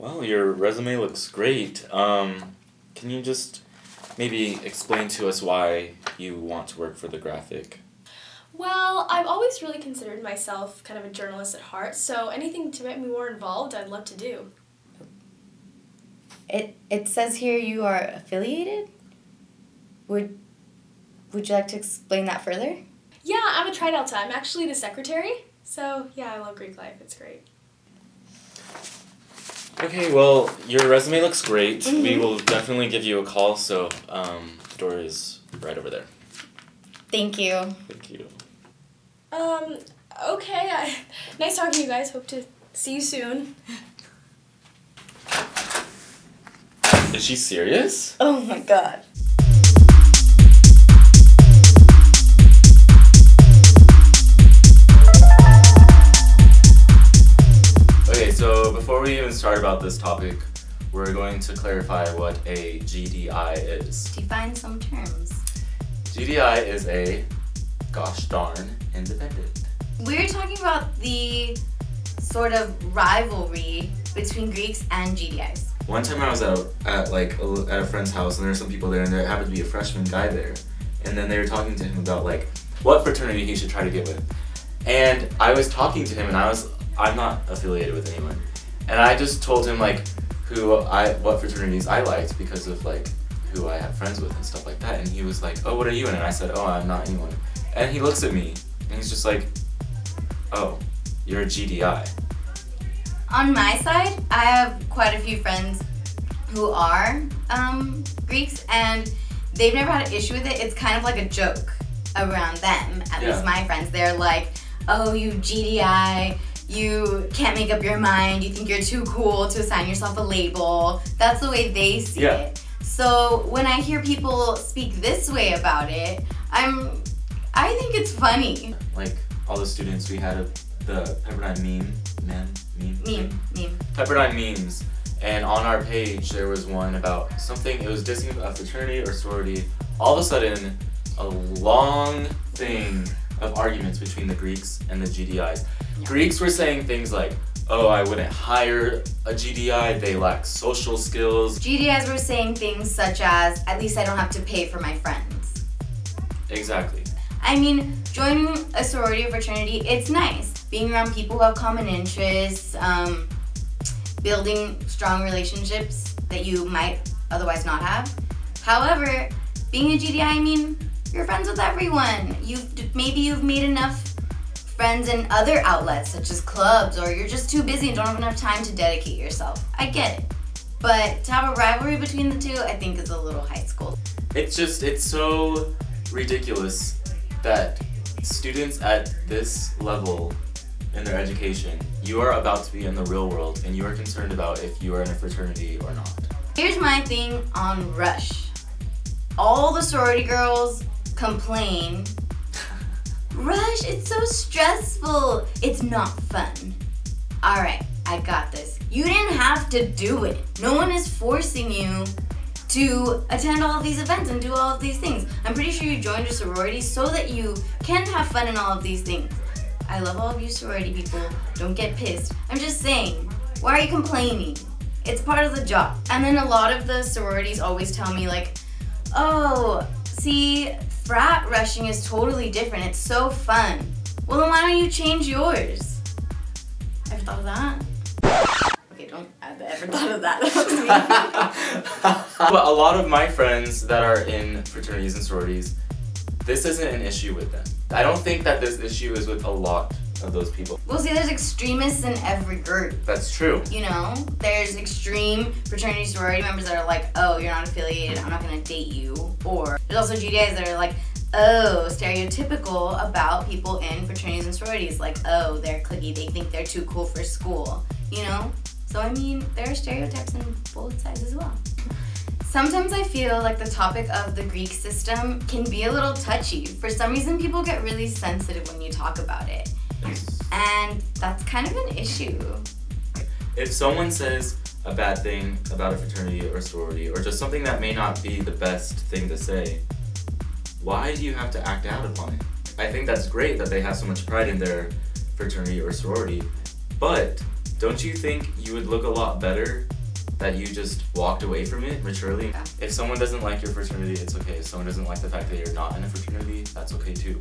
Well, your resume looks great. Can you just maybe explain to us why you want to work for the Graphic? Well, I've always really considered myself kind of a journalist at heart, so anything to make me more involved, I'd love to do. It says here you are affiliated? Would you like to explain that further? Yeah, I'm a Tri Delta. I'm actually the secretary, so yeah, I love Greek life. It's great. Okay, well, your resume looks great. Mm-hmm. We will definitely give you a call, so the door is right over there. Thank you. Thank you. Okay. Nice talking to you guys. Hope to see you soon. Is she serious? Oh my god. Okay, so before we even start about this topic, we're going to clarify what a GDI is. Define some terms. GDI is a gosh darn independent. We're talking about the sort of rivalry between Greeks and GDIs. One time I was at a friend's house and there were some people there and there happened to be a freshman guy there. And then they were talking to him about like what fraternity he should try to get with. And I was talking to him and I'm not affiliated with anyone. And I just told him like what fraternities I liked because of like who I have friends with and stuff like that. And he was like, oh, what are you in? And I said, oh, I'm not anyone. And he looks at me and he's just like, oh, you're a GDI. On my side, I have quite a few friends who are Greeks, and they've never had an issue with it. It's kind of like a joke around them, at least my friends. They're like, oh, you GDI, you can't make up your mind, you think you're too cool to assign yourself a label. That's the way they see it. So when I hear people speak this way about it, I think it's funny. Like all the students we had of the Pepperdine meme. Pepperdine memes, and on our page there was one about something, it was dissing a fraternity or sorority. All of a sudden, a long thing of arguments between the Greeks and the GDIs. Yeah. Greeks were saying things like, oh, I wouldn't hire a GDI, they lack social skills. GDIs were saying things such as, at least I don't have to pay for my friends. Exactly. I mean, joining a sorority or fraternity, it's nice. Being around people who have common interests, building strong relationships that you might otherwise not have. However, being a GDI, I mean, you're friends with everyone. Maybe you've made enough friends in other outlets, such as clubs, or you're just too busy and don't have enough time to dedicate yourself. I get it. But to have a rivalry between the two, I think is a little high school. It's so ridiculous that students at this level in their education, you are about to be in the real world and you are concerned about if you are in a fraternity or not. Here's my thing on Rush. All the sorority girls complain, Rush, it's so stressful. It's not fun. Alright, I got this. You didn't have to do it. No one is forcing you to attend all of these events and do all of these things. I'm pretty sure you joined a sorority so that you can have fun in all of these things. I love all of you sorority people. Don't get pissed. I'm just saying, why are you complaining? It's part of the job. And then a lot of the sororities always tell me like, oh, see, frat rushing is totally different. It's so fun. Well, then why don't you change yours? Ever thought of that? Okay, don't ever thought of that. That was me. But a lot of my friends that are in fraternities and sororities, this isn't an issue with them. I don't think that this issue is with a lot of those people. Well, see, there's extremists in every group. That's true. You know, there's extreme fraternity sorority members that are like, oh, you're not affiliated, I'm not gonna date you. Or there's also GDIs that are like, oh, stereotypical about people in fraternities and sororities. Like, oh, they're cliquey, they think they're too cool for school. You know? So, I mean, there are stereotypes on both sides as well. Sometimes I feel like the topic of the Greek system can be a little touchy. For some reason, people get really sensitive when you talk about it. And that's kind of an issue. If someone says a bad thing about a fraternity or sorority, or just something that may not be the best thing to say, why do you have to act out upon it? I think that's great that they have so much pride in their fraternity or sorority, but don't you think you would look a lot better that you just walked away from it maturely? Yeah. If someone doesn't like your fraternity, it's okay. If someone doesn't like the fact that you're not in a fraternity, that's okay too.